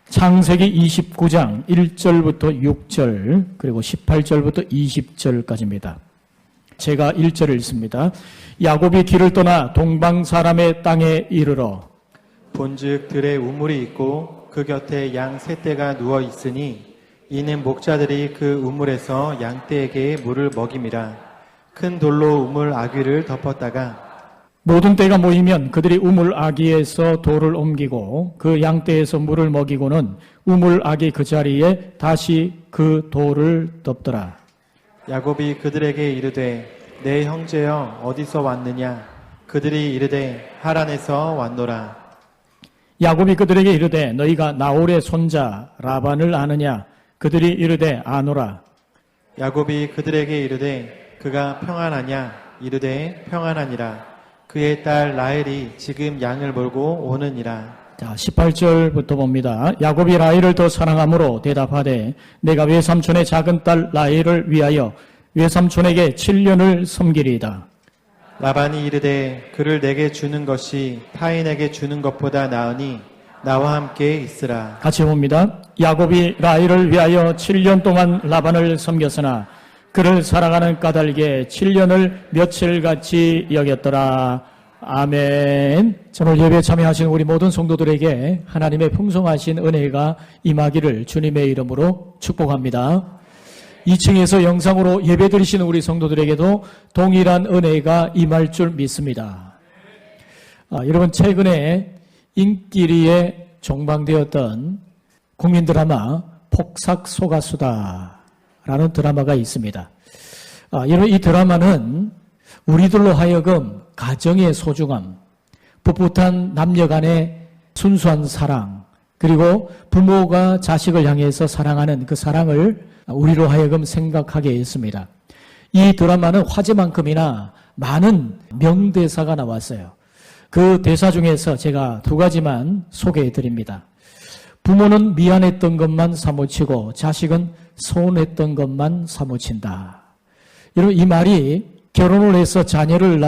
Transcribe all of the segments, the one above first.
창세기 29장 1절부터 6절 그리고 18절부터 20절까지입니다. 제가 1절을 읽습니다. 야곱이 길을 떠나 동방 사람의 땅에 이르러 본즉 들에 우물이 있고 그 곁에 양 세 떼가 누워 있으니 이는 목자들이 그 우물에서 양떼에게 물을 먹임이라. 큰 돌로 우물 아귀를 덮었다가 모든 떼가 모이면 그들이 우물 아귀에서 돌을 옮기고 그 양떼에서 물을 먹이고는 우물 아귀 그 자리에 다시 그 돌을 덮더라. 야곱이 그들에게 이르되 내 형제여 어디서 왔느냐. 그들이 이르되 하란에서 왔노라. 야곱이 그들에게 이르되 너희가 나홀의 손자 라반을 아느냐. 그들이 이르되 아노라. 야곱이 그들에게 이르되 그가 평안하냐. 이르되 평안하니라. 그의 딸 라헬이 지금 양을 몰고 오느니라. 자, 18절부터 봅니다. 야곱이 라헬을 더 사랑함으로 대답하되 내가 외삼촌의 작은 딸 라헬을 위하여 외삼촌에게 7년을 섬기리이다. 라반이 이르되 그를 내게 주는 것이 타인에게 주는 것보다 나으니 나와 함께 있으라. 같이 봅니다. 야곱이 라헬을 위하여 7년 동안 라반을 섬겼으나 그를 사랑하는 까닭에 7년을 며칠같이 여겼더라. 아멘. 오늘 예배에 참여하신 우리 모든 성도들에게 하나님의 풍성하신 은혜가 임하기를 주님의 이름으로 축복합니다. 2층에서 영상으로 예배드리시는 우리 성도들에게도 동일한 은혜가 임할 줄 믿습니다. 여러분, 최근에 인기리에 종방되었던 국민 드라마 폭삭소가수다 라는 드라마가 있습니다. 여러분, 이 드라마는 우리들로 하여금 가정의 소중함, 풋풋한 남녀 간의 순수한 사랑, 그리고 부모가 자식을 향해서 사랑하는 그 사랑을 우리로 하여금 생각하게 했습니다. 이 드라마는 화제만큼이나 많은 명대사가 나왔어요. 그 대사 중에서 제가 두 가지만 소개해 드립니다. 부모는 미안했던 것만 사무치고 자식은 서운했던 것만 사무친다. 여러분, 이 말이 결혼을 해서 자녀를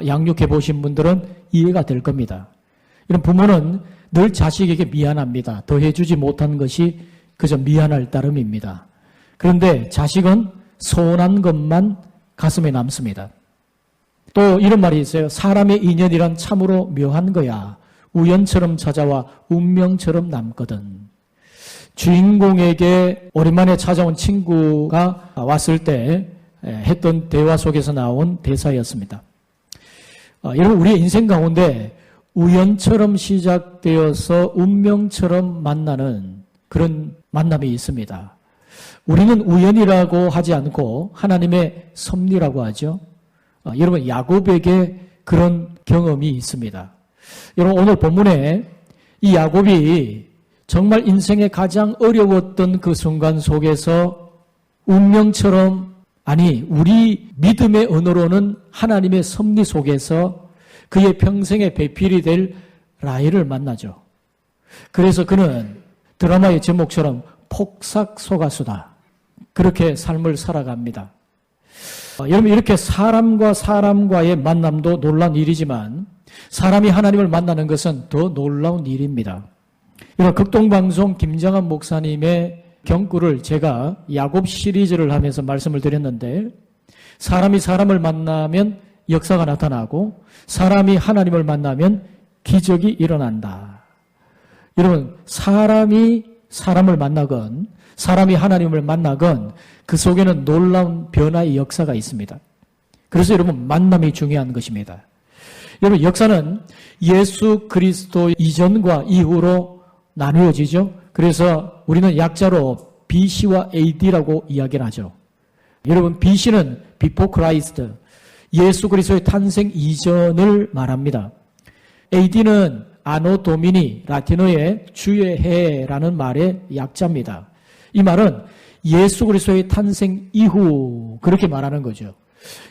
양육해 보신 분들은 이해가 될 겁니다. 이런 부모는 늘 자식에게 미안합니다. 더 해주지 못한 것이 그저 미안할 따름입니다. 그런데 자식은 서운한 것만 가슴에 남습니다. 또 이런 말이 있어요. 사람의 인연이란 참으로 묘한 거야. 우연처럼 찾아와 운명처럼 남거든. 주인공에게 오랜만에 찾아온 친구가 왔을 때 했던 대화 속에서 나온 대사였습니다. 여러분, 우리의 인생 가운데 우연처럼 시작되어서 운명처럼 만나는 그런 만남이 있습니다. 우리는 우연이라고 하지 않고 하나님의 섭리라고 하죠. 여러분, 야곱에게 그런 경험이 있습니다. 여러분, 오늘 본문에 이 야곱이 정말 인생에 가장 어려웠던 그 순간 속에서 운명처럼, 아니 우리 믿음의 언어로는 하나님의 섭리 속에서 그의 평생의 배필이 될 라헬을 만나죠. 그래서 그는 드라마의 제목처럼 폭삭소가수다. 그렇게 삶을 살아갑니다. 여러분, 이렇게 사람과 사람과의 만남도 놀라운 일이지만 사람이 하나님을 만나는 것은 더 놀라운 일입니다. 이런 극동방송 김정한 목사님의 경구를 제가 야곱 시리즈를 하면서 말씀을 드렸는데, 사람이 사람을 만나면 역사가 나타나고 사람이 하나님을 만나면 기적이 일어난다. 여러분, 사람이 사람을 만나건 사람이 하나님을 만나건 그 속에는 놀라운 변화의 역사가 있습니다. 그래서 여러분, 만남이 중요한 것입니다. 여러분, 역사는 예수 그리스도 이전과 이후로 나누어지죠. 그래서 우리는 약자로 BC와 AD라고 이야기를 하죠. 여러분, BC는 Before Christ, 예수 그리스도의 탄생 이전을 말합니다. AD는 아노 도미니, 라틴어의 주의 해라는 말의 약자입니다. 이 말은 예수 그리스도의 탄생 이후, 그렇게 말하는 거죠.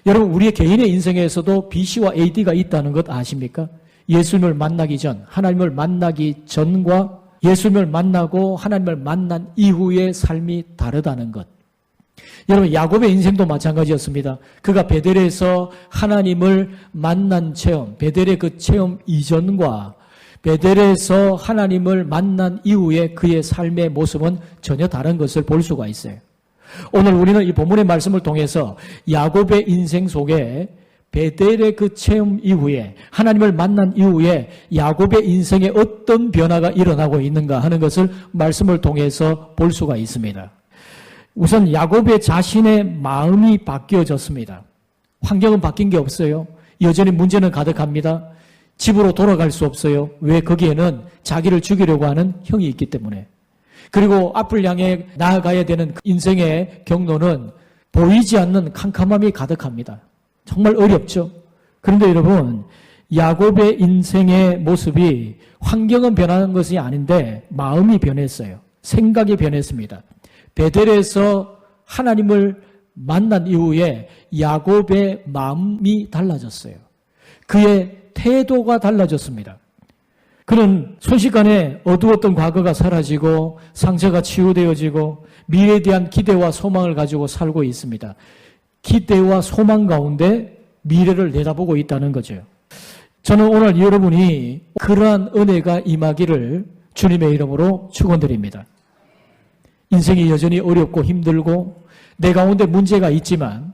여러분, 우리의 개인의 인생에서도 BC와 AD가 있다는 것 아십니까? 예수님을 만나기 전, 하나님을 만나기 전과 예수님을 만나고 하나님을 만난 이후의 삶이 다르다는 것. 여러분, 야곱의 인생도 마찬가지였습니다. 그가 베델에서 하나님을 만난 체험, 베델의 그 체험 이전과 베델에서 하나님을 만난 이후에 그의 삶의 모습은 전혀 다른 것을 볼 수가 있어요. 오늘 우리는 이 본문의 말씀을 통해서 야곱의 인생 속에 베델의 그 체험 이후에 하나님을 만난 이후에 야곱의 인생에 어떤 변화가 일어나고 있는가 하는 것을 말씀을 통해서 볼 수가 있습니다. 우선 야곱의 자신의 마음이 바뀌어졌습니다. 환경은 바뀐 게 없어요. 여전히 문제는 가득합니다. 집으로 돌아갈 수 없어요. 왜? 거기에는 자기를 죽이려고 하는 형이 있기 때문에. 그리고 앞을 향해 나아가야 되는 인생의 경로는 보이지 않는 캄캄함이 가득합니다. 정말 어렵죠. 그런데 여러분, 야곱의 인생의 모습이 환경은 변하는 것이 아닌데 마음이 변했어요. 생각이 변했습니다. 베델에서 하나님을 만난 이후에 야곱의 마음이 달라졌어요. 그의 태도가 달라졌습니다. 그는 순식간에 어두웠던 과거가 사라지고 상처가 치유되어지고 미래에 대한 기대와 소망을 가지고 살고 있습니다. 기대와 소망 가운데 미래를 내다보고 있다는 거죠. 저는 오늘 여러분이 그러한 은혜가 임하기를 주님의 이름으로 축원드립니다. 인생이 여전히 어렵고 힘들고 내 가운데 문제가 있지만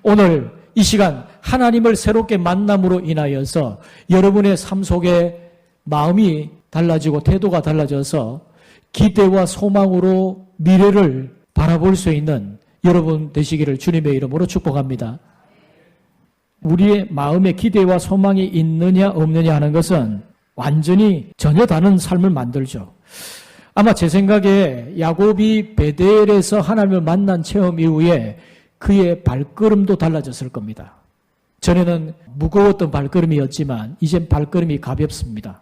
오늘 이 시간 하나님을 새롭게 만남으로 인하여서 여러분의 삶 속에 마음이 달라지고 태도가 달라져서 기대와 소망으로 미래를 바라볼 수 있는 여러분 되시기를 주님의 이름으로 축복합니다. 우리의 마음에 기대와 소망이 있느냐 없느냐 하는 것은 완전히 전혀 다른 삶을 만들죠. 아마 제 생각에 야곱이 베델에서 하나님을 만난 체험 이후에 그의 발걸음도 달라졌을 겁니다. 전에는 무거웠던 발걸음이었지만 이젠 발걸음이 가볍습니다.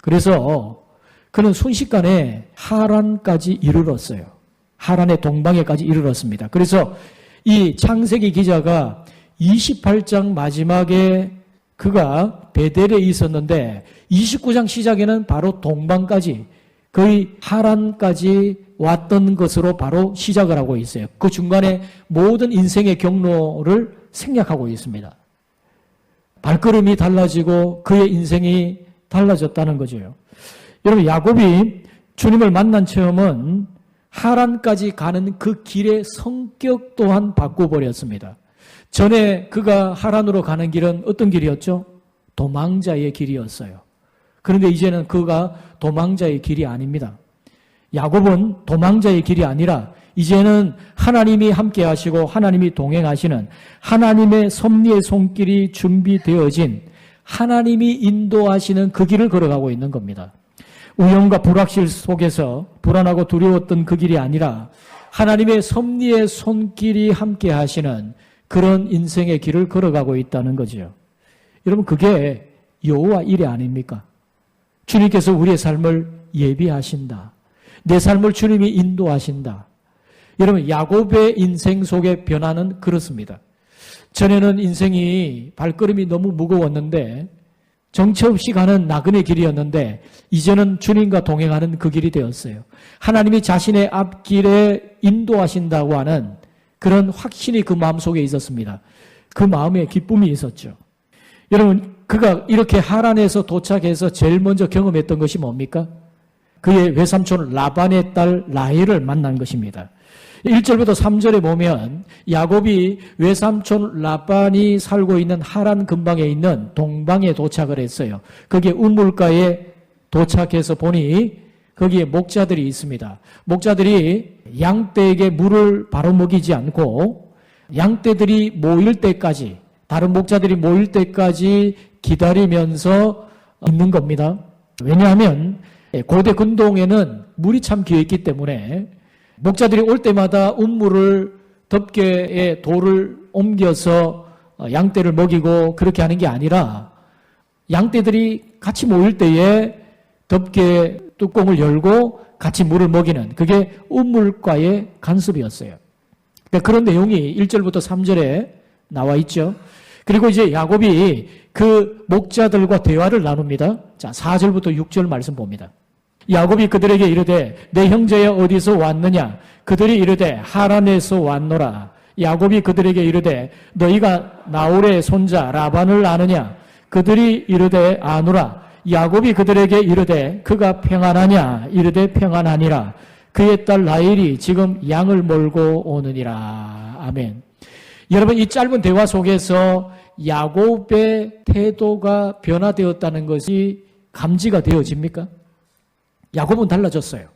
그래서 그는 순식간에 하란까지 이르렀어요. 하란의 동방에까지 이르렀습니다. 그래서 이 창세기 기자가 28장 마지막에 그가 베델에 있었는데 29장 시작에는 바로 동방까지 거의 하란까지 왔던 것으로 바로 시작을 하고 있어요. 그 중간에 모든 인생의 경로를 생략하고 있습니다. 발걸음이 달라지고 그의 인생이 달라졌다는 거죠. 여러분, 야곱이 주님을 만난 체험은 하란까지 가는 그 길의 성격 또한 바꿔버렸습니다. 전에 그가 하란으로 가는 길은 어떤 길이었죠? 도망자의 길이었어요. 그런데 이제는 그가 도망자의 길이 아닙니다. 야곱은 도망자의 길이 아니라 이제는 하나님이 함께 하시고 하나님이 동행하시는 하나님의 섭리의 손길이 준비되어진 하나님이 인도하시는 그 길을 걸어가고 있는 겁니다. 우연과 불확실 속에서 불안하고 두려웠던 그 길이 아니라 하나님의 섭리의 손길이 함께 하시는 그런 인생의 길을 걸어가고 있다는 거죠. 여러분, 그게 여호와 일이 아닙니까? 주님께서 우리의 삶을 예비하신다. 내 삶을 주님이 인도하신다. 여러분, 야곱의 인생 속의 변화는 그렇습니다. 전에는 인생이 발걸음이 너무 무거웠는데 정처 없이 가는 나그네 길이었는데 이제는 주님과 동행하는 그 길이 되었어요. 하나님이 자신의 앞길에 인도하신다고 하는 그런 확신이 그 마음속에 있었습니다. 그 마음에 기쁨이 있었죠. 여러분, 그가 이렇게 하란에서 도착해서 제일 먼저 경험했던 것이 뭡니까? 그의 외삼촌 라반의 딸 라헬을 만난 것입니다. 1절부터 3절에 보면 야곱이 외삼촌 라반이 살고 있는 하란 근방에 있는 동방에 도착을 했어요. 거기에 우물가에 도착해서 보니 거기에 목자들이 있습니다. 목자들이 양떼에게 물을 바로 먹이지 않고 양떼들이 모일 때까지, 다른 목자들이 모일 때까지 기다리면서 있는 겁니다. 왜냐하면 고대 근동에는 물이 참 귀했기 때문에 목자들이 올 때마다 우물을 덮개에 돌을 옮겨서 양떼를 먹이고 그렇게 하는 게 아니라 양떼들이 같이 모일 때에 덮개 뚜껑을 열고 같이 물을 먹이는 그게 우물가의 간섭이었어요. 그런 내용이 1절부터 3절에 나와 있죠. 그리고 이제 야곱이 그 목자들과 대화를 나눕니다. 자, 4절부터 6절 말씀 봅니다. 야곱이 그들에게 이르되 내 형제야 어디서 왔느냐? 그들이 이르되 하란에서 왔노라. 야곱이 그들에게 이르되 너희가 나홀의 손자 라반을 아느냐? 그들이 이르되 아노라. 야곱이 그들에게 이르되 그가 평안하냐 이르되 평안하니라. 그의 딸 라헬이 지금 양을 몰고 오느니라. 아멘. 여러분, 이 짧은 대화 속에서 야곱의 태도가 변화되었다는 것이 감지가 되어집니까? 야곱은 달라졌어요.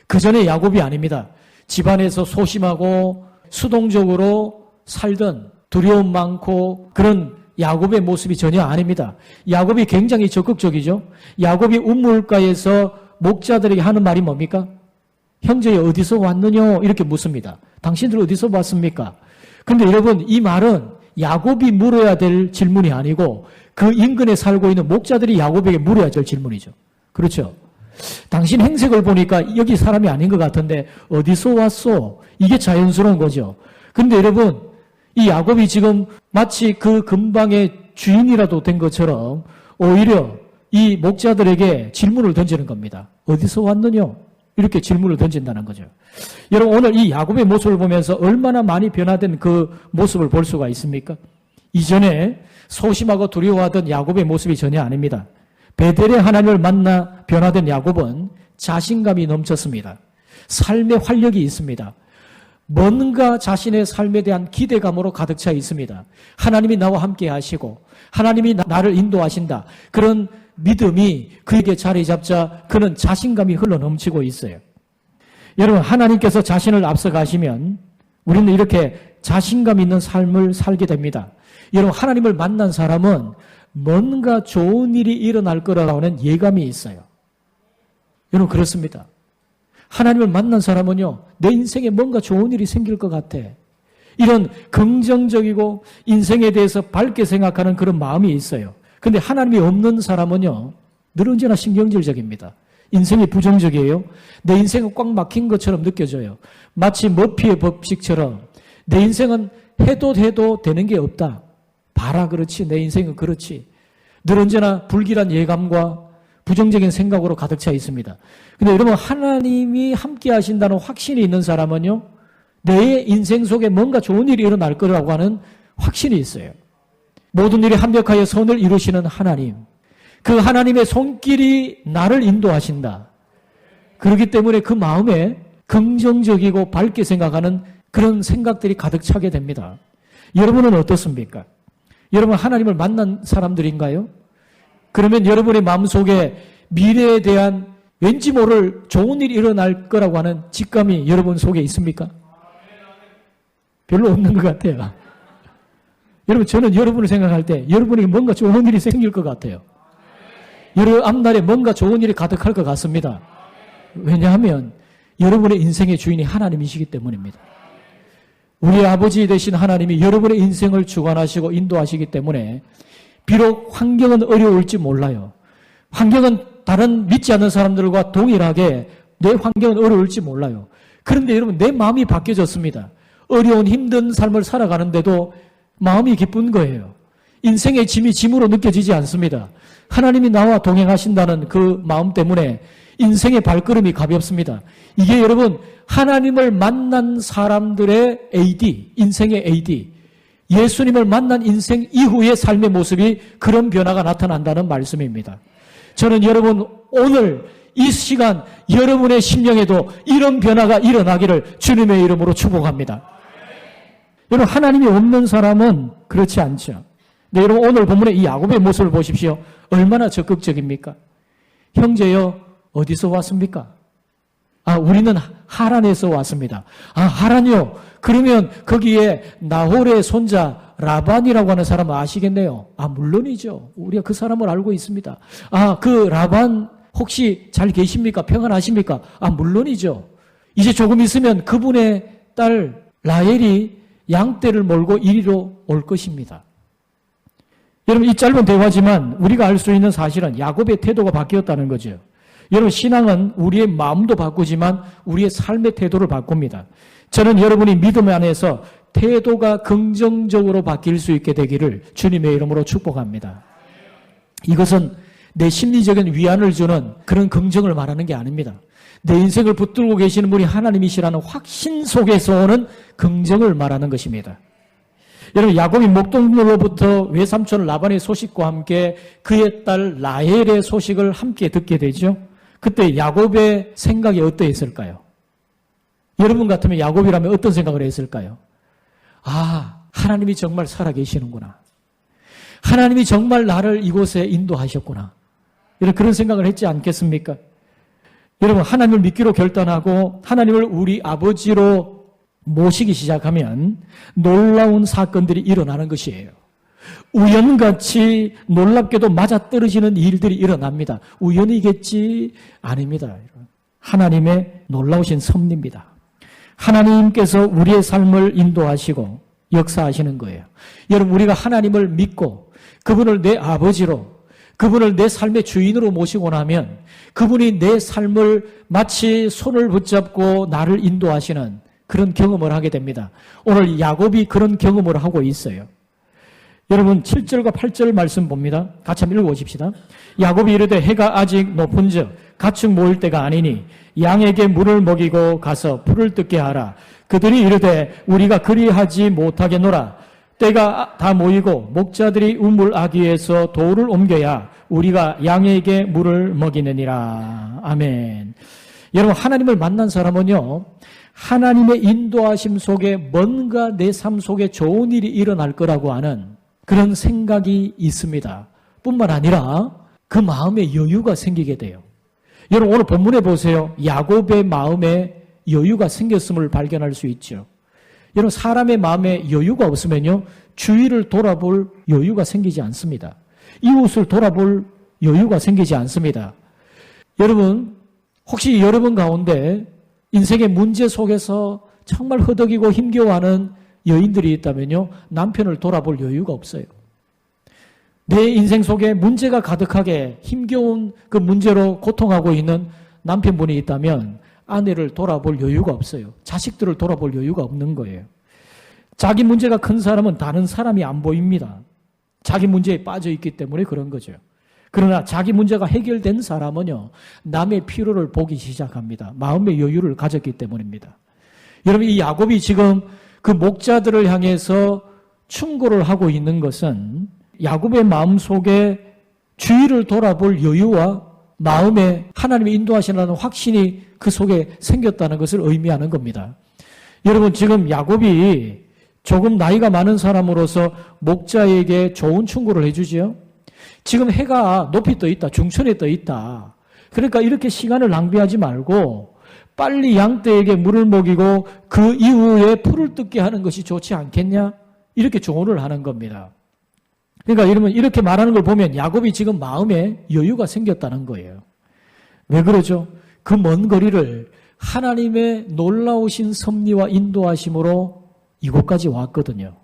그 전에 야곱이 아닙니다. 집안에서 소심하고 수동적으로 살던 두려움 많고 그런 야곱의 모습이 전혀 아닙니다. 야곱이 굉장히 적극적이죠. 야곱이 우물가에서 목자들에게 하는 말이 뭡니까? 형제 어디서 왔느냐 이렇게 묻습니다. 당신들 어디서 왔습니까? 그런데 여러분, 이 말은 야곱이 물어야 될 질문이 아니고 그 인근에 살고 있는 목자들이 야곱에게 물어야 될 질문이죠. 그렇죠? 당신 행색을 보니까 여기 사람이 아닌 것 같은데 어디서 왔어? 이게 자연스러운 거죠. 근데 여러분, 이 야곱이 지금 마치 그 근방의 주인이라도 된 것처럼 오히려 이 목자들에게 질문을 던지는 겁니다. 어디서 왔느냐? 이렇게 질문을 던진다는 거죠. 여러분, 오늘 이 야곱의 모습을 보면서 얼마나 많이 변화된 그 모습을 볼 수가 있습니까? 이전에 소심하고 두려워하던 야곱의 모습이 전혀 아닙니다. 베델의 하나님을 만나 변화된 야곱은 자신감이 넘쳤습니다. 삶의 활력이 있습니다. 뭔가 자신의 삶에 대한 기대감으로 가득 차 있습니다. 하나님이 나와 함께 하시고 하나님이 나를 인도하신다. 그런 믿음이 그에게 자리 잡자 그는 자신감이 흘러넘치고 있어요. 여러분, 하나님께서 자신을 앞서가시면 우리는 이렇게 자신감 있는 삶을 살게 됩니다. 여러분, 하나님을 만난 사람은 뭔가 좋은 일이 일어날 거라고 하는 예감이 있어요. 여러분, 그렇습니다. 하나님을 만난 사람은요, 내 인생에 뭔가 좋은 일이 생길 것 같아. 이런 긍정적이고 인생에 대해서 밝게 생각하는 그런 마음이 있어요. 근데 하나님이 없는 사람은요, 늘 언제나 신경질적입니다. 인생이 부정적이에요. 내 인생은 꽉 막힌 것처럼 느껴져요. 마치 머피의 법칙처럼 내 인생은 해도 되는 게 없다. 봐라, 그렇지. 내 인생은 그렇지. 늘 언제나 불길한 예감과 부정적인 생각으로 가득 차 있습니다. 근데 여러분, 하나님이 함께 하신다는 확신이 있는 사람은요, 내 인생 속에 뭔가 좋은 일이 일어날 거라고 하는 확신이 있어요. 모든 일이 합력하여 선을 이루시는 하나님, 그 하나님의 손길이 나를 인도하신다. 그렇기 때문에 그 마음에 긍정적이고 밝게 생각하는 그런 생각들이 가득 차게 됩니다. 여러분은 어떻습니까? 여러분, 하나님을 만난 사람들인가요? 그러면 여러분의 마음속에 미래에 대한 왠지 모를 좋은 일이 일어날 거라고 하는 직감이 여러분 속에 있습니까? 별로 없는 것 같아요. 여러분, 저는 여러분을 생각할 때 여러분에게 뭔가 좋은 일이 생길 것 같아요. 여러분 앞날에 뭔가 좋은 일이 가득할 것 같습니다. 왜냐하면 여러분의 인생의 주인이 하나님이시기 때문입니다. 우리 아버지 되신 하나님이 여러분의 인생을 주관하시고 인도하시기 때문에 비록 환경은 어려울지 몰라요. 환경은 다른 믿지 않는 사람들과 동일하게 내 환경은 어려울지 몰라요. 그런데 여러분, 내 마음이 바뀌어졌습니다. 어려운 힘든 삶을 살아가는데도 마음이 기쁜 거예요. 인생의 짐이 짐으로 느껴지지 않습니다. 하나님이 나와 동행하신다는 그 마음 때문에 인생의 발걸음이 가볍습니다. 이게 여러분, 하나님을 만난 사람들의 AD, 인생의 AD, 예수님을 만난 인생 이후의 삶의 모습이 그런 변화가 나타난다는 말씀입니다. 저는 여러분, 오늘 이 시간 여러분의 심령에도 이런 변화가 일어나기를 주님의 이름으로 축복합니다. 여러분, 하나님이 없는 사람은 그렇지 않죠. 근데 여러분, 오늘 본문의 이 야곱의 모습을 보십시오. 얼마나 적극적입니까? 형제여, 어디서 왔습니까? 우리는 하란에서 왔습니다. 하란이요? 그러면 거기에 나홀의 손자 라반이라고 하는 사람 아시겠네요? 물론이죠. 우리가 그 사람을 알고 있습니다. 그 라반 혹시 잘 계십니까? 평안하십니까? 물론이죠. 이제 조금 있으면 그분의 딸 라헬이 양떼를 몰고 이리로 올 것입니다. 여러분, 이 짧은 대화지만 우리가 알 수 있는 사실은 야곱의 태도가 바뀌었다는 거죠. 여러분, 신앙은 우리의 마음도 바꾸지만 우리의 삶의 태도를 바꿉니다. 저는 여러분이 믿음 안에서 태도가 긍정적으로 바뀔 수 있게 되기를 주님의 이름으로 축복합니다. 이것은 내 심리적인 위안을 주는 그런 긍정을 말하는 게 아닙니다. 내 인생을 붙들고 계시는 분이 하나님이시라는 확신 속에서 오는 긍정을 말하는 것입니다. 여러분, 야곱이 목동으로부터 외삼촌 라반의 소식과 함께 그의 딸 라헬의 소식을 함께 듣게 되죠. 그때 야곱의 생각이 어떠했을까요? 여러분 같으면 야곱이라면 어떤 생각을 했을까요? 아, 하나님이 정말 살아계시는구나. 하나님이 정말 나를 이곳에 인도하셨구나. 이런 그런 생각을 했지 않겠습니까? 여러분, 하나님을 믿기로 결단하고 하나님을 우리 아버지로 모시기 시작하면 놀라운 사건들이 일어나는 것이에요. 우연같이 놀랍게도 맞아떨어지는 일들이 일어납니다. 우연이겠지? 아닙니다. 하나님의 놀라우신 섭리입니다. 하나님께서 우리의 삶을 인도하시고 역사하시는 거예요. 여러분, 우리가 하나님을 믿고 그분을 내 아버지로, 그분을 내 삶의 주인으로 모시고 나면 그분이 내 삶을 마치 손을 붙잡고 나를 인도하시는 그런 경험을 하게 됩니다. 오늘 야곱이 그런 경험을 하고 있어요. 여러분, 7절과 8절 말씀 봅니다. 같이 한번 읽어보십시다. 야곱이 이르되 해가 아직 높은즉 가축 모일 때가 아니니 양에게 물을 먹이고 가서 풀을 뜯게 하라. 그들이 이르되 우리가 그리하지 못하겠노라. 때가 다 모이고 목자들이 우물 아귀에서 돌을 옮겨야 우리가 양에게 물을 먹이느니라. 아멘. 여러분, 하나님을 만난 사람은요, 하나님의 인도하심 속에 뭔가 내 삶 속에 좋은 일이 일어날 거라고 하는 그런 생각이 있습니다. 뿐만 아니라 그 마음에 여유가 생기게 돼요. 여러분, 오늘 본문에 보세요. 야곱의 마음에 여유가 생겼음을 발견할 수 있죠. 여러분, 사람의 마음에 여유가 없으면요, 주위를 돌아볼 여유가 생기지 않습니다. 이웃을 돌아볼 여유가 생기지 않습니다. 여러분, 혹시 여러분 가운데 인생의 문제 속에서 정말 허덕이고 힘겨워하는 여인들이 있다면요, 남편을 돌아볼 여유가 없어요. 내 인생 속에 문제가 가득하게 힘겨운 그 문제로 고통하고 있는 남편분이 있다면 아내를 돌아볼 여유가 없어요. 자식들을 돌아볼 여유가 없는 거예요. 자기 문제가 큰 사람은 다른 사람이 안 보입니다. 자기 문제에 빠져 있기 때문에 그런 거죠. 그러나 자기 문제가 해결된 사람은요, 남의 필요를 보기 시작합니다. 마음의 여유를 가졌기 때문입니다. 여러분, 이 야곱이 지금 그 목자들을 향해서 충고를 하고 있는 것은 야곱의 마음 속에 주위를 돌아볼 여유와 마음에 하나님이 인도하시라는 확신이 그 속에 생겼다는 것을 의미하는 겁니다. 여러분, 지금 야곱이 조금 나이가 많은 사람으로서 목자에게 좋은 충고를 해주지요. 지금 해가 높이 떠 있다. 중천에 떠 있다. 그러니까 이렇게 시간을 낭비하지 말고 빨리 양떼에게 물을 먹이고 그 이후에 풀을 뜯게 하는 것이 좋지 않겠냐? 이렇게 조언을 하는 겁니다. 그러니까 여러분, 이렇게 말하는 걸 보면 야곱이 지금 마음에 여유가 생겼다는 거예요. 왜 그러죠? 그 먼 거리를 하나님의 놀라우신 섭리와 인도하심으로 이곳까지 왔거든요.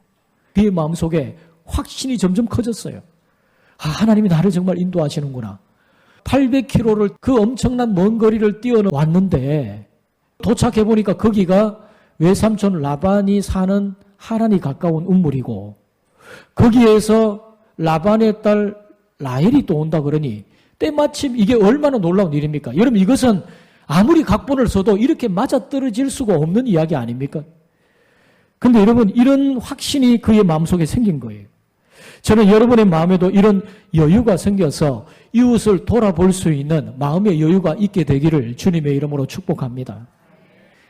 그의 마음속에 확신이 점점 커졌어요. 아, 하나님이 나를 정말 인도하시는구나. 800km를 그 엄청난 먼 거리를 뛰어왔는데 도착해보니까 거기가 외삼촌 라반이 사는 하란이 가까운 우물이고 거기에서 라반의 딸 라헬이 또 온다 그러니 때마침 이게 얼마나 놀라운 일입니까? 여러분, 이것은 아무리 각본을 써도 이렇게 맞아떨어질 수가 없는 이야기 아닙니까? 근데 여러분, 이런 확신이 그의 마음속에 생긴 거예요. 저는 여러분의 마음에도 이런 여유가 생겨서 이웃을 돌아볼 수 있는 마음의 여유가 있게 되기를 주님의 이름으로 축복합니다.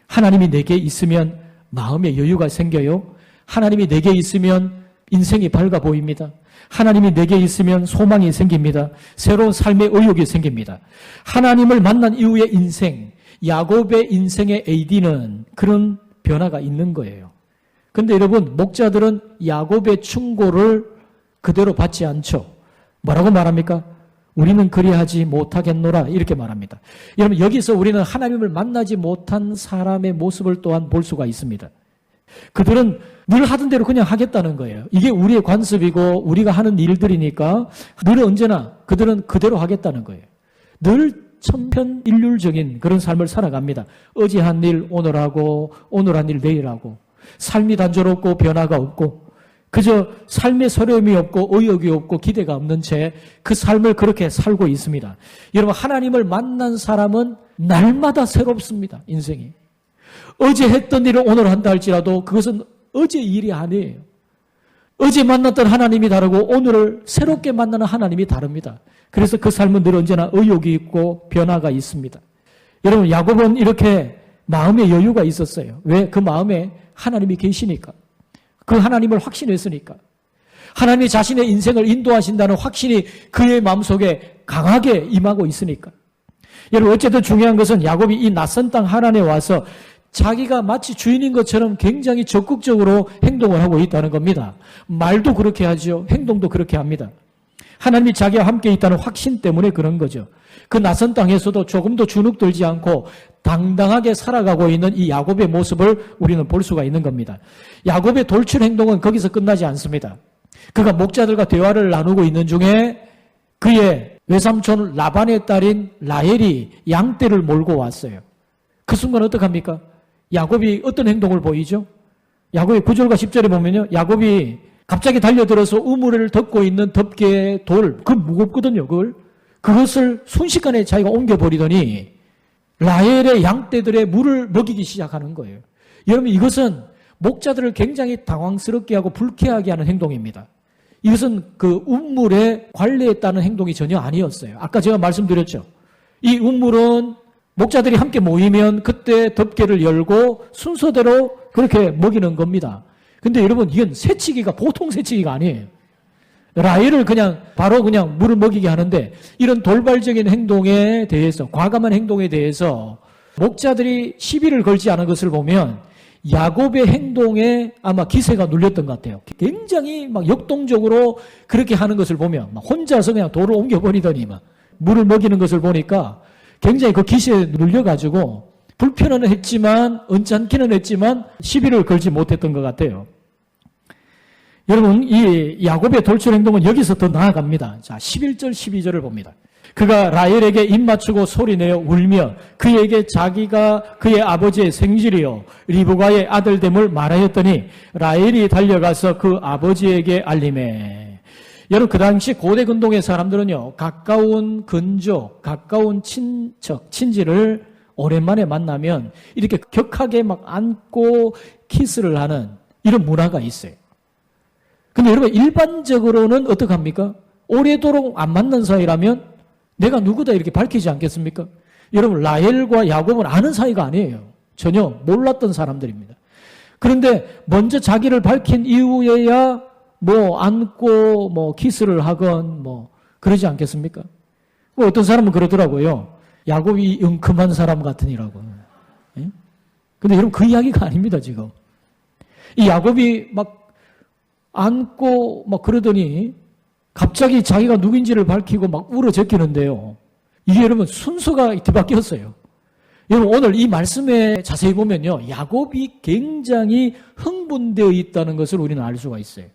하나님이 내게 있으면 마음의 여유가 생겨요. 하나님이 내게 있으면 인생이 밝아 보입니다. 하나님이 내게 있으면 소망이 생깁니다. 새로운 삶의 의욕이 생깁니다. 하나님을 만난 이후의 인생, 야곱의 인생의 AD는 그런 변화가 있는 거예요. 근데 여러분, 목자들은 야곱의 충고를 그대로 받지 않죠. 뭐라고 말합니까? 우리는 그리하지 못하겠노라, 이렇게 말합니다. 여러분, 여기서 우리는 하나님을 만나지 못한 사람의 모습을 또한 볼 수가 있습니다. 그들은 늘 하던 대로 그냥 하겠다는 거예요. 이게 우리의 관습이고 우리가 하는 일들이니까 늘 언제나 그들은 그대로 하겠다는 거예요. 늘 천편일률적인 그런 삶을 살아갑니다. 어제 한 일 오늘 하고 오늘 한 일 내일 하고 삶이 단조롭고 변화가 없고 그저 삶의 서름이 없고 의욕이 없고 기대가 없는 채 그 삶을 그렇게 살고 있습니다. 여러분, 하나님을 만난 사람은 날마다 새롭습니다. 인생이. 어제 했던 일을 오늘 한다 할지라도 그것은 어제 일이 아니에요. 어제 만났던 하나님이 다르고 오늘을 새롭게 만나는 하나님이 다릅니다. 그래서 그 삶은 늘 언제나 의욕이 있고 변화가 있습니다. 여러분, 야곱은 이렇게 마음의 여유가 있었어요. 왜? 그 마음에 하나님이 계시니까. 그 하나님을 확신했으니까. 하나님이 자신의 인생을 인도하신다는 확신이 그의 마음속에 강하게 임하고 있으니까. 여러분, 어쨌든 중요한 것은 야곱이 이 낯선 땅 하란에 와서 자기가 마치 주인인 것처럼 굉장히 적극적으로 행동을 하고 있다는 겁니다. 말도 그렇게 하죠. 행동도 그렇게 합니다. 하나님이 자기와 함께 있다는 확신 때문에 그런 거죠. 그 낯선 땅에서도 조금도 주눅들지 않고 당당하게 살아가고 있는 이 야곱의 모습을 우리는 볼 수가 있는 겁니다. 야곱의 돌출 행동은 거기서 끝나지 않습니다. 그가 목자들과 대화를 나누고 있는 중에 그의 외삼촌 라반의 딸인 라헬이 양떼를 몰고 왔어요. 그 순간 어떡합니까? 야곱이 어떤 행동을 보이죠? 야곱의 9절과 10절에 보면요. 야곱이 갑자기 달려들어서 우물을 덮고 있는 덮개의 돌, 그 무겁거든요. 그것을 순식간에 자기가 옮겨버리더니 라헬의 양떼들의 물을 먹이기 시작하는 거예요. 여러분, 이것은 목자들을 굉장히 당황스럽게 하고 불쾌하게 하는 행동입니다. 이것은 그 우물에 관리했다는 행동이 전혀 아니었어요. 아까 제가 말씀드렸죠. 이 우물은 목자들이 함께 모이면 그때 덮개를 열고 순서대로 그렇게 먹이는 겁니다. 근데 여러분, 이건 새치기가 보통 새치기가 아니에요. 라헬을 바로 물을 먹이게 하는데 이런 돌발적인 행동에 대해서, 과감한 행동에 대해서 목자들이 시비를 걸지 않은 것을 보면 야곱의 행동에 아마 기세가 눌렸던 것 같아요. 굉장히 역동적으로 그렇게 하는 것을 보면 혼자서 그냥 돌을 옮겨버리더니 물을 먹이는 것을 보니까 굉장히 그 기세에 눌려가지고 불편은 했지만, 언짢기는 했지만 시비를 걸지 못했던 것 같아요. 여러분, 이 야곱의 돌출 행동은 여기서 더 나아갑니다. 자, 11절, 12절을 봅니다. 그가 라헬에게 입 맞추고 소리내어 울며 그에게 자기가 그의 아버지의 생질이요 리브가의 아들됨을 말하였더니 라헬이 달려가서 그 아버지에게 알림해. 여러분, 그 당시 고대 근동의 사람들은요, 가까운 근족, 가까운 친척, 친지를 오랜만에 만나면 이렇게 격하게 안고 키스를 하는 이런 문화가 있어요. 근데 여러분, 일반적으로는 어떡합니까? 오래도록 안 만난 사이라면 내가 누구다 이렇게 밝히지 않겠습니까? 여러분, 라헬과 야곱은 아는 사이가 아니에요. 전혀 몰랐던 사람들입니다. 그런데 먼저 자기를 밝힌 이후에야 안고 키스를 하건 그러지 않겠습니까? 어떤 사람은 그러더라고요. 야곱이 은큼한 사람 같으니라고. 예? 근데 여러분, 그 이야기가 아닙니다, 지금. 이 야곱이 안고 그러더니 갑자기 자기가 누구인지를 밝히고 울어 제끼는데요. 이게 여러분 순서가 뒤바뀌었어요. 여러분, 오늘 이 말씀에 자세히 보면요, 야곱이 굉장히 흥분되어 있다는 것을 우리는 알 수가 있어요.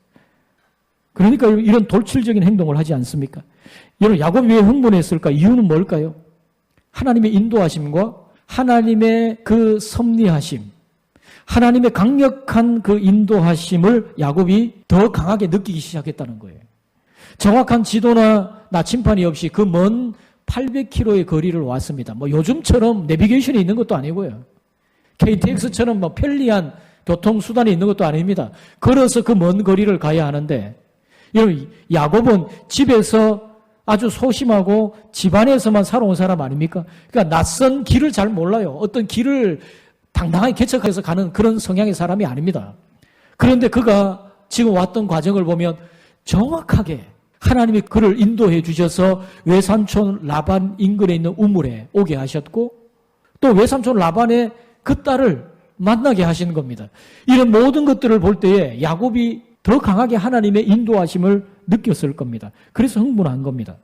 그러니까 이런 돌출적인 행동을 하지 않습니까? 여러분, 야곱이 왜 흥분했을까? 이유는 뭘까요? 하나님의 인도하심과 하나님의 그 섭리하심, 하나님의 강력한 그 인도하심을 야곱이 더 강하게 느끼기 시작했다는 거예요. 정확한 지도나 나침판이 없이 그 먼 800km의 거리를 왔습니다. 요즘처럼 내비게이션이 있는 것도 아니고요. KTX처럼 편리한 교통수단이 있는 것도 아닙니다. 걸어서 그 먼 거리를 가야 하는데, 여러분, 야곱은 집에서 아주 소심하고 집안에서만 살아온 사람 아닙니까? 그러니까 낯선 길을 잘 몰라요. 어떤 길을 당당하게 개척해서 가는 그런 성향의 사람이 아닙니다. 그런데 그가 지금 왔던 과정을 보면 정확하게 하나님이 그를 인도해 주셔서 외삼촌 라반 인근에 있는 우물에 오게 하셨고, 또 외삼촌 라반의 그 딸을 만나게 하시는 겁니다. 이런 모든 것들을 볼 때에 야곱이 더 강하게 하나님의 인도하심을 느꼈을 겁니다. 그래서 흥분한 겁니다.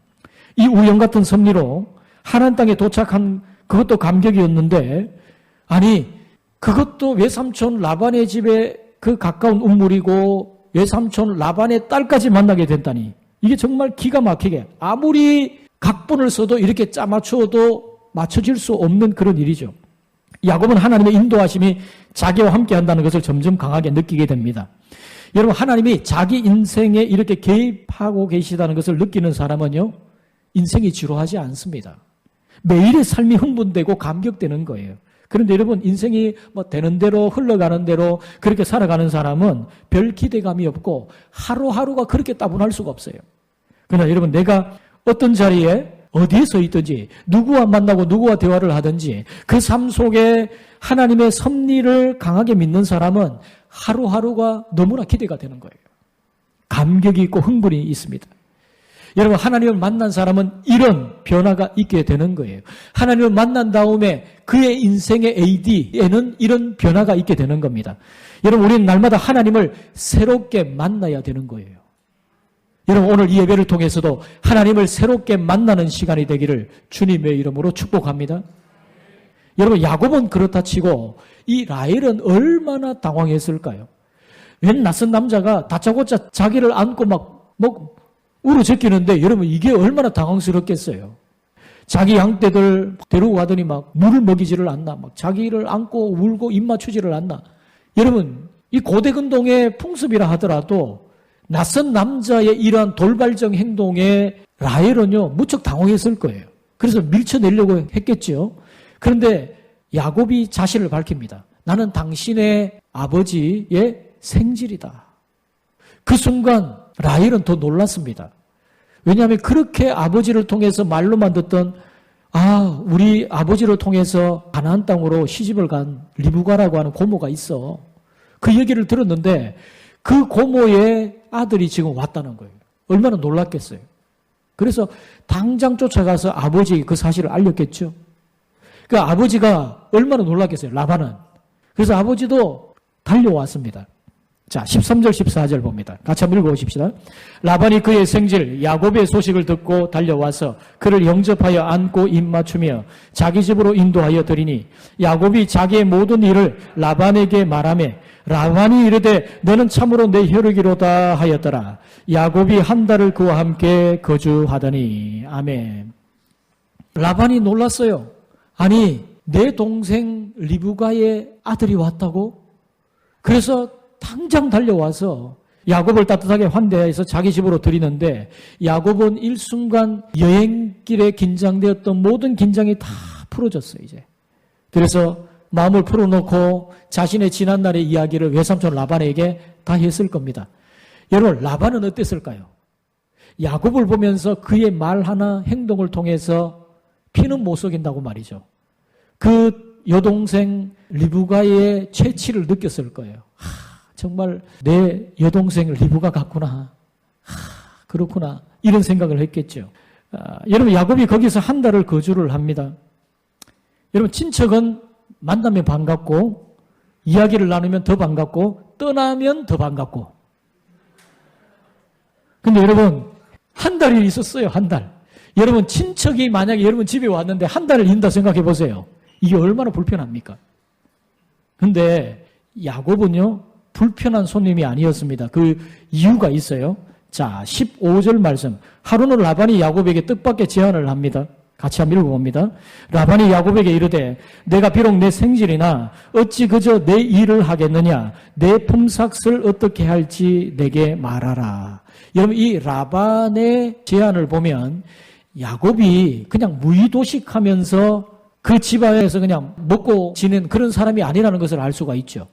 이 우연 같은 섭리로 하나님 땅에 도착한 그것도 감격이었는데, 아니, 그것도 외삼촌 라반의 집에 그 가까운 우물이고 외삼촌 라반의 딸까지 만나게 된다니, 이게 정말 기가 막히게, 아무리 각본을 써도 이렇게 짜맞추어도 맞춰질 수 없는 그런 일이죠. 야곱은 하나님의 인도하심이 자기와 함께 한다는 것을 점점 강하게 느끼게 됩니다. 여러분, 하나님이 자기 인생에 이렇게 개입하고 계시다는 것을 느끼는 사람은요, 인생이 지루하지 않습니다. 매일의 삶이 흥분되고 감격되는 거예요. 그런데 여러분 인생이 뭐 되는 대로 흘러가는 대로 그렇게 살아가는 사람은 별 기대감이 없고 하루하루가 그렇게 따분할 수가 없어요. 그러나 여러분 내가 어떤 자리에 어디에 서 있든지 누구와 만나고 누구와 대화를 하든지 그 삶 속에 하나님의 섭리를 강하게 믿는 사람은 하루하루가 너무나 기대가 되는 거예요. 감격이 있고 흥분이 있습니다. 여러분 하나님을 만난 사람은 이런 변화가 있게 되는 거예요. 하나님을 만난 다음에 그의 인생의 AD에는 이런 변화가 있게 되는 겁니다. 여러분 우리는 날마다 하나님을 새롭게 만나야 되는 거예요. 여러분 오늘 이 예배를 통해서도 하나님을 새롭게 만나는 시간이 되기를 주님의 이름으로 축복합니다. 여러분 야곱은 그렇다 치고 이 라헬은 얼마나 당황했을까요? 웬 낯선 남자가 다짜고짜 자기를 안고 막 울어제끼는데 여러분 이게 얼마나 당황스럽겠어요. 자기 양떼들 데리고 가더니 막 물을 먹이지를 않나, 막 자기를 안고 울고 입 맞추지를 않나. 여러분 이 고대 근동의 풍습이라 하더라도 낯선 남자의 이러한 돌발적 행동에 라헬은요 무척 당황했을 거예요. 그래서 밀쳐내려고 했겠죠. 그런데 야곱이 자신을 밝힙니다. 나는 당신의 아버지의 생질이다. 그 순간 라헬은 더 놀랐습니다. 왜냐하면 그렇게 아버지를 통해서 말로만 듣던 우리 아버지를 통해서 가나안 땅으로 시집을 간 리브가라고 하는 고모가 있어. 그 얘기를 들었는데 그 고모의 아들이 지금 왔다는 거예요. 얼마나 놀랐겠어요. 그래서 당장 쫓아가서 아버지에게 그 사실을 알렸겠죠. 그 아버지가 얼마나 놀랐겠어요. 라반은. 그래서 아버지도 달려왔습니다. 자, 13절, 14절 봅니다. 같이 한번 읽어보십시다. 라반이 그의 생질 야곱의 소식을 듣고 달려와서 그를 영접하여 안고 입맞추며 자기 집으로 인도하여 드리니 야곱이 자기의 모든 일을 라반에게 말하며 라반이 이르되 너는 참으로 내 혈육이로다 하였더라. 야곱이 한 달을 그와 함께 거주하더니. 아멘. 라반이 놀랐어요. 아니 내 동생 리브가의 아들이 왔다고? 그래서 당장 달려와서 야곱을 따뜻하게 환대해서 자기 집으로 들이는데 야곱은 일순간 여행길에 긴장되었던 모든 긴장이 다 풀어졌어요. 이제. 그래서 마음을 풀어놓고 자신의 지난날의 이야기를 외삼촌 라반에게 다 했을 겁니다. 여러분 라반은 어땠을까요? 야곱을 보면서 그의 말 하나 행동을 통해서 피는 못 속인다고 말이죠. 그 여동생 리브가의 채취를 느꼈을 거예요. 정말 내 여동생 리브가 같구나. 그렇구나. 이런 생각을 했겠죠. 여러분 야곱이 거기서 한 달을 거주를 합니다. 여러분 친척은 만나면 반갑고 이야기를 나누면 더 반갑고 떠나면 더 반갑고. 근데 여러분 한 달이 있었어요. 한 달. 여러분 친척이 만약에 여러분 집에 왔는데 한 달을 있다 생각해 보세요. 이게 얼마나 불편합니까? 근데 야곱은요 불편한 손님이 아니었습니다. 그 이유가 있어요. 자 15절 말씀. 하루는 라반이 야곱에게 뜻밖의 제안을 합니다. 같이 한번 읽어봅니다. 라반이 야곱에게 이르되 내가 비록 내 생질이나 어찌 그저 내 일을 하겠느냐. 내 품삯을 어떻게 할지 내게 말하라. 여러분 이 라반의 제안을 보면 야곱이 그냥 무의도식하면서 그 집안에서 그냥 먹고 지낸 그런 사람이 아니라는 것을 알 수가 있죠.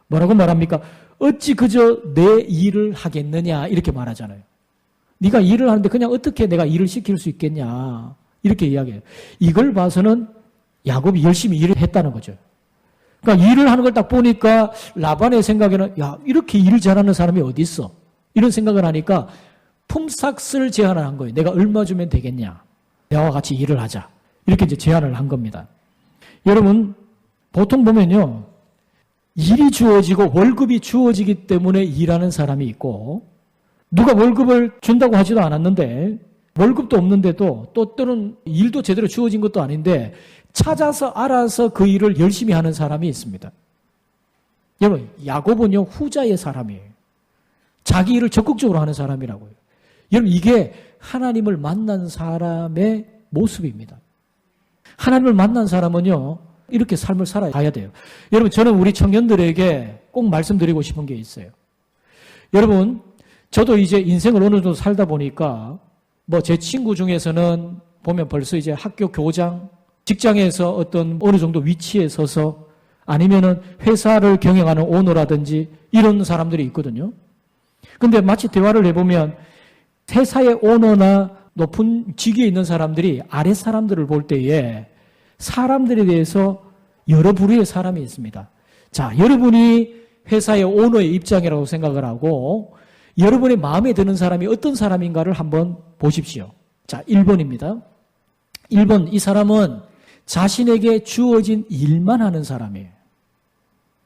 뭐라고 말합니까? 어찌 그저 내 일을 하겠느냐 이렇게 말하잖아요. 네가 일을 하는데 그냥 어떻게 내가 일을 시킬 수 있겠냐 이렇게 이야기해요. 이걸 봐서는 야곱이 열심히 일을 했다는 거죠. 그러니까 일을 하는 걸 딱 보니까 라반의 생각에는 야 이렇게 일을 잘하는 사람이 어디 있어? 이런 생각을 하니까 품삯을 제안을 한 거예요. 내가 얼마 주면 되겠냐? 나와 같이 일을 하자. 이렇게 이제 제안을 한 겁니다. 여러분 보통 보면요. 일이 주어지고 월급이 주어지기 때문에 일하는 사람이 있고 누가 월급을 준다고 하지도 않았는데 월급도 없는데도 또 때로는 일도 제대로 주어진 것도 아닌데 찾아서 알아서 그 일을 열심히 하는 사람이 있습니다. 여러분 야곱은요 후자의 사람이에요. 자기 일을 적극적으로 하는 사람이라고요. 여러분 이게 하나님을 만난 사람의 모습입니다. 하나님을 만난 사람은요 이렇게 삶을 살아가야 돼요. 여러분 저는 우리 청년들에게 꼭 말씀드리고 싶은 게 있어요. 여러분 저도 이제 인생을 어느 정도 살다 보니까 뭐 제 친구 중에서는 보면 벌써 이제 학교 교장, 직장에서 어떤 어느 정도 위치에 서서 아니면은 회사를 경영하는 오너라든지 이런 사람들이 있거든요. 근데 마치 대화를 해보면 회사의 오너나 높은 직위에 있는 사람들이 아래 사람들을 볼 때에 사람들에 대해서 여러 부류의 사람이 있습니다. 자, 여러분이 회사의 오너의 입장이라고 생각을 하고 여러분의 마음에 드는 사람이 어떤 사람인가를 한번 보십시오. 자, 1번입니다. 1번, 이 사람은 자신에게 주어진 일만 하는 사람이에요.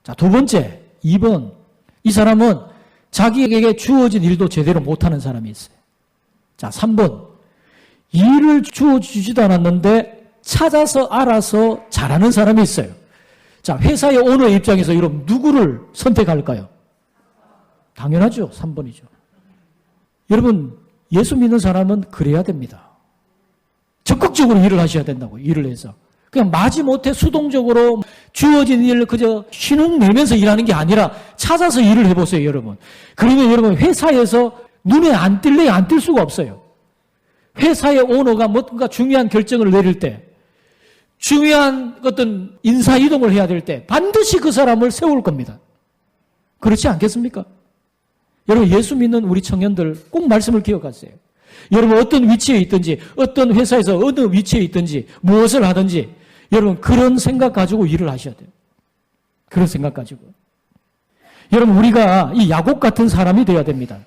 자, 두 번째, 2번, 이 사람은 자기에게 주어진 일도 제대로 못하는 사람이 있어요. 자, 3번, 일을 주어주지도 않았는데 찾아서 알아서 잘하는 사람이 있어요. 자, 회사의 오너의 입장에서 여러분 누구를 선택할까요? 당연하죠. 3번이죠. 여러분, 예수 믿는 사람은 그래야 됩니다. 적극적으로 일을 하셔야 된다고, 일을 해서. 그냥 마지못해 수동적으로 주어진 일을 그저 신흥 내면서 일하는 게 아니라 찾아서 일을 해보세요, 여러분. 그러면 여러분, 회사에서 눈에 안 띌래야 안 띌 수가 없어요. 회사의 오너가 뭔가 중요한 결정을 내릴 때, 중요한 어떤 인사이동을 해야 될 때 반드시 그 사람을 세울 겁니다. 그렇지 않겠습니까? 여러분, 예수 믿는 우리 청년들 꼭 말씀을 기억하세요. 여러분, 어떤 위치에 있든지, 어떤 회사에서 어느 위치에 있든지, 무엇을 하든지, 여러분, 그런 생각 가지고 일을 하셔야 돼요. 그런 생각 가지고. 여러분, 우리가 이 야곱 같은 사람이 되어야 됩니다.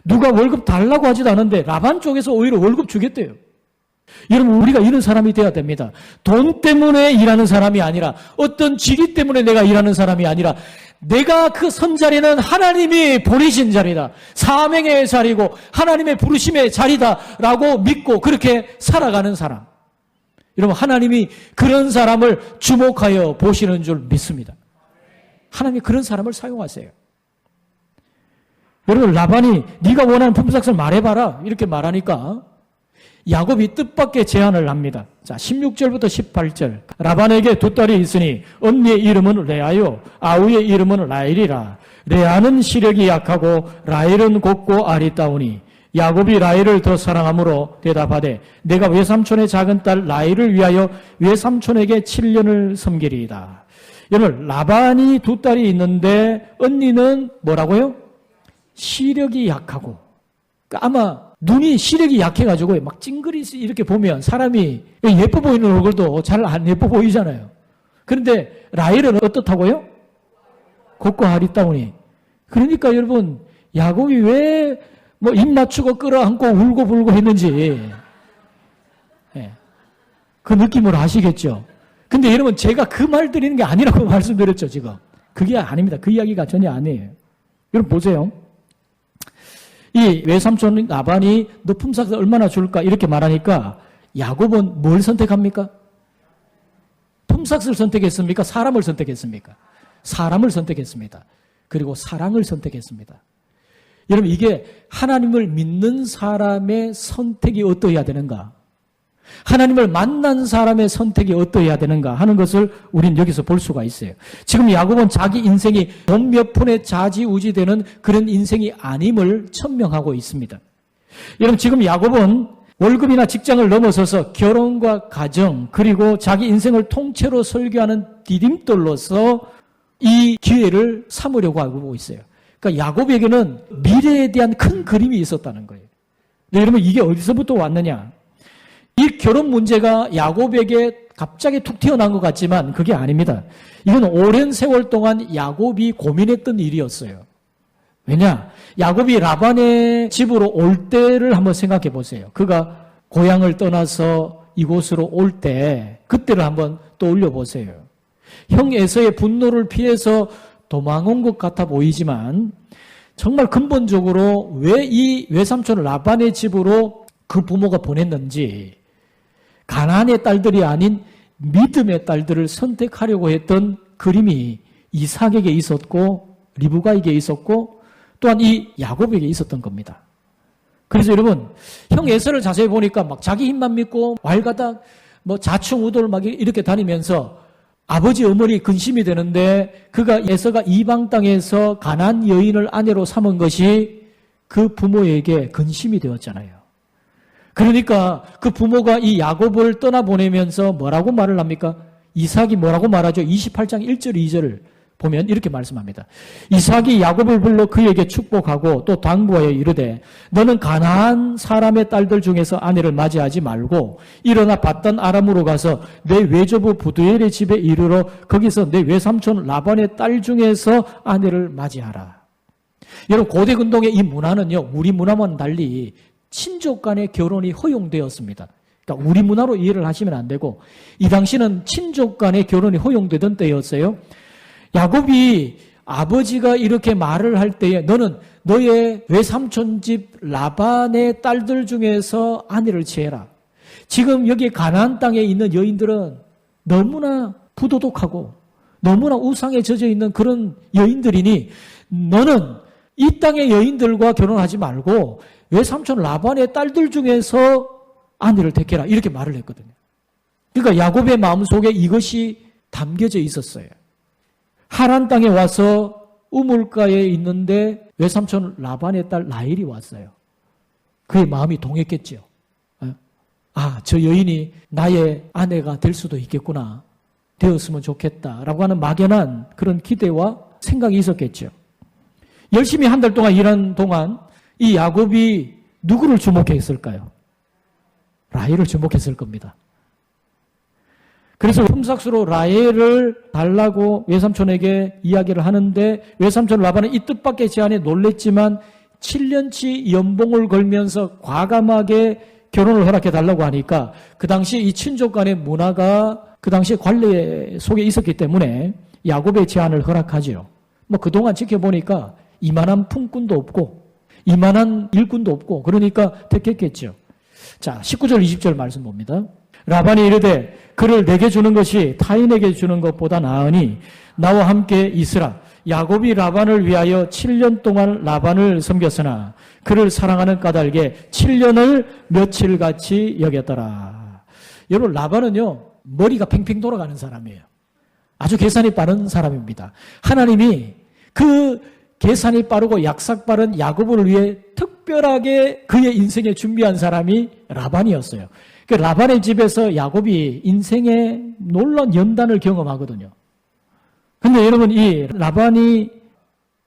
누가 월급 달라고 하지도 않은데 라반 쪽에서 오히려 월급 주겠대요. 여러분, 우리가 이런 사람이 되어야 됩니다. 돈 때문에 일하는 사람이 아니라, 어떤 직위 때문에 내가 일하는 사람이 아니라, 내가 그 선 자리는 하나님이 보내신 자리다. 사명의 자리고 하나님의 부르심의 자리다라고 믿고 그렇게 살아가는 사람. 여러분, 하나님이 그런 사람을 주목하여 보시는 줄 믿습니다. 하나님이 그런 사람을 사용하세요. 여러분, 라반이 네가 원하는 품삯을 말해봐라 이렇게 말하니까 야곱이 뜻밖의 제안을 합니다. 자, 16절부터 18절. 라반에게 두 딸이 있으니 언니의 이름은 레아요, 아우의 이름은 라헬이라. 레아는 시력이 약하고 라헬은 곱고 아리따우니 야곱이 라헬을 더 사랑함으로 대답하되 내가 외삼촌의 작은 딸 라헬을 위하여 외삼촌에게 7년을 섬기리이다. 여러분, 라반이 두 딸이 있는데 언니는 뭐라고요? 시력이 약하고, 그러니까 아마 눈이 시력이 약해가지고 막 찡그리 이렇게 보면 사람이 예뻐 보이는 얼굴도 잘 안 예뻐 보이잖아요. 그런데 라헬은 어떻다고요? 곱고 아리따우니. 그러니까 여러분, 야곱이 왜 뭐 입 맞추고 끌어안고 울고 불고 했는지 그 느낌을 아시겠죠? 근데 여러분, 제가 그 말 드리는 게 아니라고 말씀드렸죠, 지금. 그게 아닙니다. 그 이야기가 전혀 아니에요. 여러분 보세요. 이 외삼촌 라반이 너 품삯을 얼마나 줄까 이렇게 말하니까 야곱은 뭘 선택합니까? 품삯을 선택했습니까? 사람을 선택했습니까? 사람을 선택했습니다. 그리고 사랑을 선택했습니다. 여러분, 이게 하나님을 믿는 사람의 선택이 어떠해야 되는가? 하나님을 만난 사람의 선택이 어떠해야 되는가 하는 것을 우린 여기서 볼 수가 있어요. 지금 야곱은 자기 인생이 돈 몇 푼에 좌지우지되는 그런 인생이 아님을 천명하고 있습니다. 여러분, 지금 야곱은 월급이나 직장을 넘어서서 결혼과 가정 그리고 자기 인생을 통째로 설계하는 디딤돌로서 이 기회를 삼으려고 하고 있어요. 그러니까 야곱에게는 미래에 대한 큰 그림이 있었다는 거예요. 네, 여러분, 이게 어디서부터 왔느냐? 이 결혼 문제가 야곱에게 갑자기 툭 튀어나온 것 같지만 그게 아닙니다. 이건 오랜 세월 동안 야곱이 고민했던 일이었어요. 왜냐? 야곱이 라반의 집으로 올 때를 한번 생각해 보세요. 그가 고향을 떠나서 이곳으로 올 때 그때를 한번 떠올려 보세요. 형 에서의 분노를 피해서 도망온 것 같아 보이지만 정말 근본적으로 왜 이 외삼촌 라반의 집으로 그 부모가 보냈는지, 가나안의 딸들이 아닌 믿음의 딸들을 선택하려고 했던 그림이 이삭에게 있었고 리브가에게 있었고 또한 이 야곱에게 있었던 겁니다. 그래서 여러분, 형 에서를 자세히 보니까 막 자기 힘만 믿고 왈가닥 뭐 자충우돌 막 이렇게 다니면서 아버지 어머니 근심이 되는데 그가 에서가 이방 땅에서 가나안 여인을 아내로 삼은 것이 그 부모에게 근심이 되었잖아요. 그러니까 그 부모가 이 야곱을 떠나보내면서 뭐라고 말을 합니까? 이삭이 뭐라고 말하죠? 28장 1절 2절을 보면 이렇게 말씀합니다. 이삭이 야곱을 불러 그에게 축복하고 또 당부하여 이르되 너는 가나안 사람의 딸들 중에서 아내를 맞이하지 말고 일어나 받던 아람으로 가서 내 외조부 부두엘의 집에 이르러 거기서 내 외삼촌 라반의 딸 중에서 아내를 맞이하라. 여러분 고대 근동의 이 문화는요, 우리 문화와는 달리 친족 간의 결혼이 허용되었습니다. 그러니까 우리 문화로 이해를 하시면 안 되고 이 당시는 친족 간의 결혼이 허용되던 때였어요. 야곱이 아버지가 이렇게 말을 할 때에 너는 너의 외삼촌 집 라반의 딸들 중에서 아내를 취해라. 지금 여기 가나안 땅에 있는 여인들은 너무나 부도덕하고 너무나 우상에 젖어 있는 그런 여인들이니 너는 이 땅의 여인들과 결혼하지 말고 외삼촌 라반의 딸들 중에서 아내를 택해라. 이렇게 말을 했거든요. 그러니까 야곱의 마음속에 이것이 담겨져 있었어요. 하란 땅에 와서 우물가에 있는데 외삼촌 라반의 딸 라헬이 왔어요. 그의 마음이 동했겠죠. 아, 저 여인이 나의 아내가 될 수도 있겠구나. 되었으면 좋겠다라고 하는 막연한 그런 기대와 생각이 있었겠죠. 열심히 한 달 동안 일한 동안 이 야곱이 누구를 주목했을까요? 라헬을 주목했을 겁니다. 그래서 흠삭수로 라헬을 달라고 외삼촌에게 이야기를 하는데 외삼촌 라반은 이 뜻밖의 제안에 놀랬지만 7년치 연봉을 걸면서 과감하게 결혼을 허락해 달라고 하니까 그 당시 이 친족 간의 문화가 그 당시 관례 속에 있었기 때문에 야곱의 제안을 허락하죠. 뭐 그동안 지켜보니까 이만한 품꾼도 없고 이만한 일꾼도 없고 그러니까 택했겠죠. 자, 19절 20절 말씀 봅니다. 라반이 이르되 그를 내게 주는 것이 타인에게 주는 것보다 나으니 나와 함께 있으라. 야곱이 라반을 위하여 7년 동안 라반을 섬겼으나 그를 사랑하는 까닭에 7년을 며칠같이 여겼더라. 여러분 라반은요 머리가 팽팽 돌아가는 사람이에요. 아주 계산이 빠른 사람입니다. 하나님이 그 계산이 빠르고 약삭 빠른 야곱을 위해 특별하게 그의 인생에 준비한 사람이 라반이었어요. 그 라반의 집에서 야곱이 인생의 놀라운 연단을 경험하거든요. 근데 여러분 이 라반이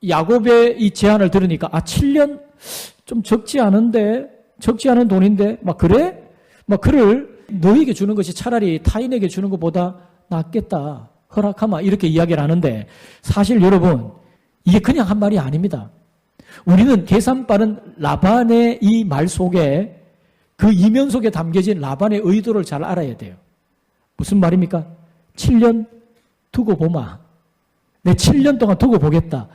야곱의 이 제안을 들으니까 7년 좀 적지 않은데 적지 않은 돈인데 막 그래? 막 그를 너에게 주는 것이 차라리 타인에게 주는 것보다 낫겠다. 허락하마 이렇게 이야기를 하는데 사실 여러분 이게 그냥 한 말이 아닙니다. 우리는 계산 빠른 라반의 이 말 속에 그 이면 속에 담겨진 라반의 의도를 잘 알아야 돼요. 무슨 말입니까? 7년 두고 보마. 내 7년 동안 두고 보겠다.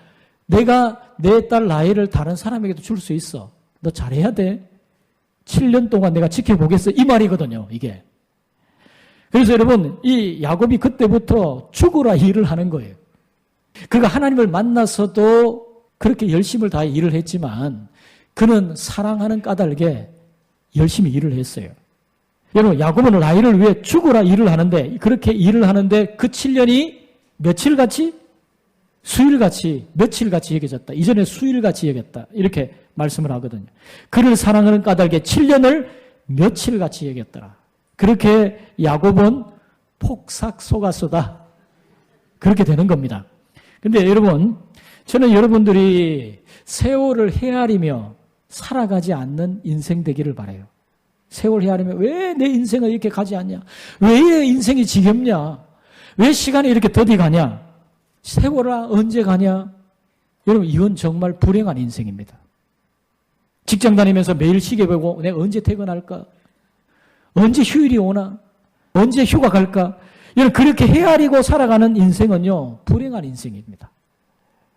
내가 내 딸 라헬을 다른 사람에게도 줄 수 있어. 너 잘해야 돼. 7년 동안 내가 지켜보겠어. 이 말이거든요, 이게. 그래서 여러분, 이 야곱이 그때부터 죽으라 일을 하는 거예요. 그가 하나님을 만나서도 그렇게 열심을 다해 일을 했지만 그는 사랑하는 까닭에 열심히 일을 했어요. 여러분 야곱은 라헬을 위해 죽으라 일을 하는데 그렇게 일을 하는데 그 7년이 며칠같이? 수일같이 며칠같이 여겨졌다. 이전에 수일같이 여겼다. 이렇게 말씀을 하거든요. 그를 사랑하는 까닭에 7년을 며칠같이 여겼더라. 그렇게 야곱은 폭삭 속았소다. 그렇게 되는 겁니다. 근데 여러분 저는 여러분들이 세월을 헤아리며 살아가지 않는 인생 되기를 바라요. 세월 헤아리며 왜 내 인생을 이렇게 가지 않냐? 왜 인생이 지겹냐? 왜 시간이 이렇게 더디 가냐? 세월아 언제 가냐? 여러분 이건 정말 불행한 인생입니다. 직장 다니면서 매일 시계 보고 내가 언제 퇴근할까? 언제 휴일이 오나? 언제 휴가 갈까? 여러분 그렇게 헤아리고 살아가는 인생은요 불행한 인생입니다.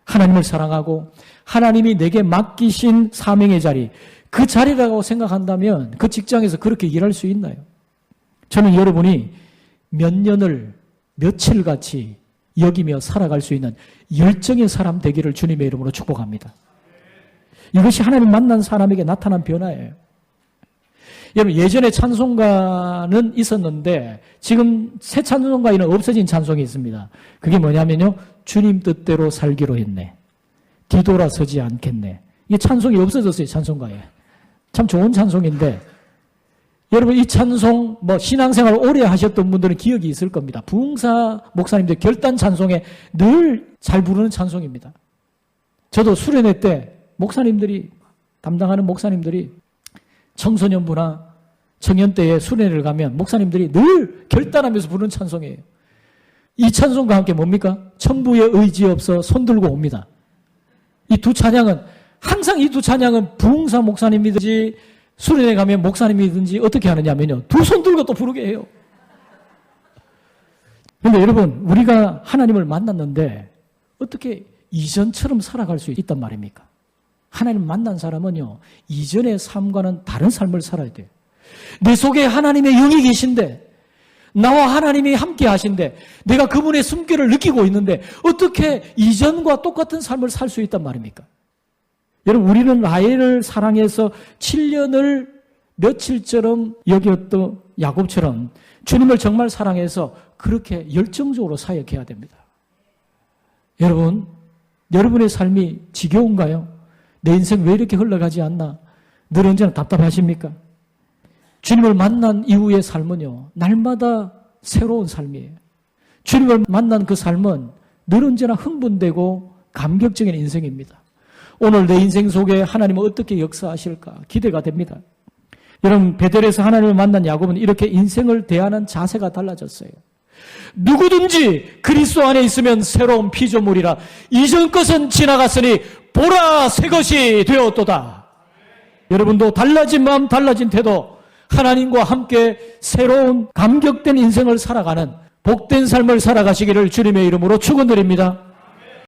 하나님을 사랑하고 하나님이 내게 맡기신 사명의 자리 그 자리라고 생각한다면 그 직장에서 그렇게 일할 수 있나요? 저는 여러분이 몇 년을 며칠같이 여기며 살아갈 수 있는 열정의 사람 되기를 주님의 이름으로 축복합니다. 이것이 하나님 만난 사람에게 나타난 변화예요. 여러분 예전에 찬송가는 있었는데 지금 새 찬송가에는 없어진 찬송이 있습니다. 그게 뭐냐면요. 주님 뜻대로 살기로 했네. 뒤돌아서지 않겠네. 이게 찬송이 없어졌어요. 찬송가에. 참 좋은 찬송인데 여러분 이 찬송 신앙생활 오래 하셨던 분들은 기억이 있을 겁니다. 부흥사 목사님들 결단 찬송에 늘 잘 부르는 찬송입니다. 저도 수련회 때 목사님들이 담당하는 목사님들이 청소년부나 청년 때에 수련회를 가면 목사님들이 늘 결단하면서 부르는 찬송이에요. 이 찬송과 함께 뭡니까? 천부의 의지 없어 손 들고 옵니다. 이 두 찬양은 항상 이 두 찬양은 부흥사 목사님이든지 수련회 가면 목사님이든지 어떻게 하느냐면요. 두 손 들고 또 부르게 해요. 그런데 여러분 우리가 하나님을 만났는데 어떻게 이전처럼 살아갈 수 있단 말입니까? 하나님 만난 사람은요. 이전의 삶과는 다른 삶을 살아야 돼요. 내 속에 하나님의 영이 계신데 나와 하나님이 함께 하신데 내가 그분의 숨결을 느끼고 있는데 어떻게 이전과 똑같은 삶을 살 수 있단 말입니까? 여러분 우리는 라헬을 사랑해서 7년을 며칠처럼 여겼던 야곱처럼 주님을 정말 사랑해서 그렇게 열정적으로 사역해야 됩니다. 여러분, 여러분의 삶이 지겨운가요? 내 인생 왜 이렇게 흘러가지 않나? 늘 언제나 답답하십니까? 주님을 만난 이후의 삶은요, 날마다 새로운 삶이에요. 주님을 만난 그 삶은 늘 언제나 흥분되고 감격적인 인생입니다. 오늘 내 인생 속에 하나님은 어떻게 역사하실까 기대가 됩니다. 여러분 베델에서 하나님을 만난 야곱은 이렇게 인생을 대하는 자세가 달라졌어요. 누구든지 그리스도 안에 있으면 새로운 피조물이라 이전 것은 지나갔으니 보라 새 것이 되었도다. 여러분도 달라진 마음 달라진 태도 하나님과 함께 새로운 감격된 인생을 살아가는 복된 삶을 살아가시기를 주님의 이름으로 축원드립니다.